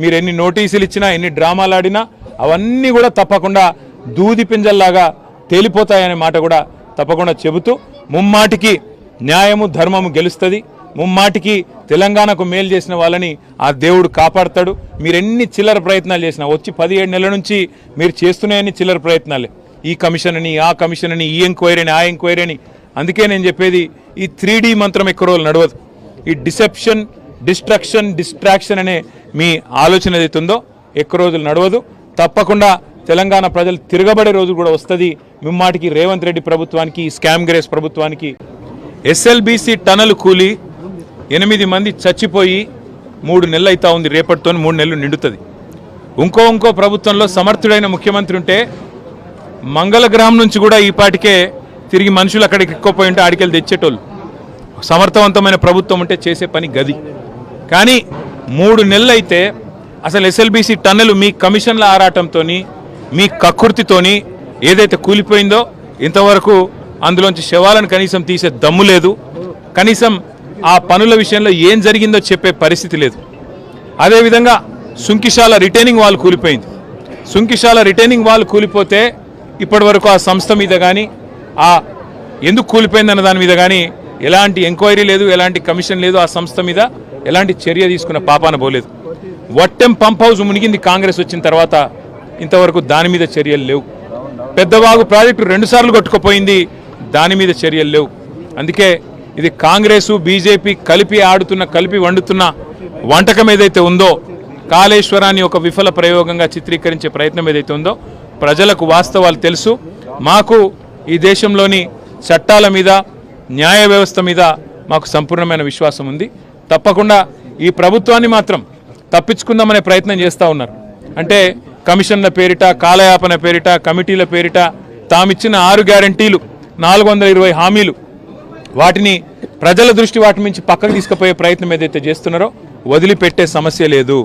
మీరు ఎన్ని నోటీసులు ఇచ్చినా ఎన్ని డ్రామాలు ఆడినా అవన్నీ కూడా తప్పకుండా దూది పింజల్లాగా తేలిపోతాయనే మాట కూడా తప్పకుండా చెబుతూ ముమ్మాటికి న్యాయము ధర్మము గెలుస్తుంది, ముమ్మాటికి తెలంగాణకు మేలు చేసిన వాళ్ళని ఆ దేవుడు కాపాడతాడు. మీరు ఎన్ని చిల్లర ప్రయత్నాలు చేసినా వచ్చి 17 నెలల నుంచి మీరు చేస్తున్నాయని చిల్లర ప్రయత్నాలే, ఈ కమిషన్ అని ఆ కమిషన్ అని ఈ ఎంక్వైరీ అని ఆ ఎంక్వైరీ అని. అందుకే నేను చెప్పేది ఈ 3D మంత్రం ఎక్కువ రోజులు నడవదు. ఈ డిసెప్షన్, డిస్ట్రాక్షన్ అనే మీ ఆలోచన ఏదైతుందో ఎక్కువ రోజులు నడవదు. తప్పకుండా తెలంగాణ ప్రజలు తిరగబడే రోజు కూడా వస్తుంది. ముమ్మాటికి రేవంత్ రెడ్డి ప్రభుత్వానికి, స్కామ్ గ్రేస్ ప్రభుత్వానికి. ఎస్ఎల్బీసీ టనల్ కూలి 8 మంది చచ్చిపోయి 3 నెలలు అవుతా ఉంది, రేపటితో 3 నెలలు నిండుతుంది. ఇంకో ప్రభుత్వంలో సమర్థుడైన ముఖ్యమంత్రి ఉంటే మంగళగ్రహం నుంచి కూడా ఈ పాటికే తిరిగి మనుషులు అక్కడికి ఎక్కువపోయి ఉంటే ఆడికెళ్ళి తెచ్చేటోళ్ళు. సమర్థవంతమైన ప్రభుత్వం ఉంటే చేసే పని గది. కానీ 3 నెలలు అయితే అసలు ఎస్ఎల్బీసీ టన్నెల్ మీ కమిషన్ల ఆరాటంతో, మీ కక్కుర్తితోని ఏదైతే కూలిపోయిందో ఇంతవరకు అందులోంచి శవాలను కనీసం తీసే దమ్ము లేదు. కనీసం ఆ పనుల విషయంలో ఏం జరిగిందో చెప్పే పరిస్థితి లేదు. అదేవిధంగా సుంకిశాల రిటైనింగ్ వాల్ కూలిపోయింది. సుంకిశాల రిటైనింగ్ వాల్ కూలిపోతే ఇప్పటి వరకు ఆ సంస్థ మీద కానీ, ఆ ఎందుకు కూలిపోయిందన్న దాని మీద కానీ ఎలాంటి ఎంక్వైరీ లేదు, ఎలాంటి కమిషన్ లేదు. ఆ సంస్థ మీద ఎలాంటి చర్య తీసుకున్న పాపాన పోలేదు. వట్టెం పంప్ హౌస్ మునిగింది కాంగ్రెస్ వచ్చిన తర్వాత, ఇంతవరకు దాని మీద చర్యలు లేవు. పెద్దవాగు ప్రాజెక్టు 2 సార్లు కొట్టుకుపోయింది, దాని మీద చర్యలు లేవు. అందుకే ఇది కాంగ్రెసు బీజేపీ కలిపి వండుతున్న వంటకం ఏదైతే ఉందో, కాళేశ్వరాన్ని ఒక విఫల ప్రయోగంగా చిత్రీకరించే ప్రయత్నం ఏదైతే ఉందో, ప్రజలకు వాస్తవాలు తెలుసు. మాకు ఈ దేశంలోని చట్టాల మీద, న్యాయ వ్యవస్థ మీద మాకు సంపూర్ణమైన విశ్వాసం ఉంది. తప్పకుండా ఈ ప్రభుత్వాన్ని మాత్రం తప్పించుకుందామనే ప్రయత్నం చేస్తూ ఉన్నారు. అంటే కమిషన్ల పేరిట, కాలయాపన పేరిట, కమిటీల పేరిట తామిచ్చిన 6 గ్యారంటీలు, 420 హామీలు, వాటిని ప్రజల దృష్టి వాటి నుంచి పక్కకు తీసుకుపోయే ప్రయత్నం ఏదైతే చేస్తున్నారో వదిలిపెట్టే సమస్య లేదు.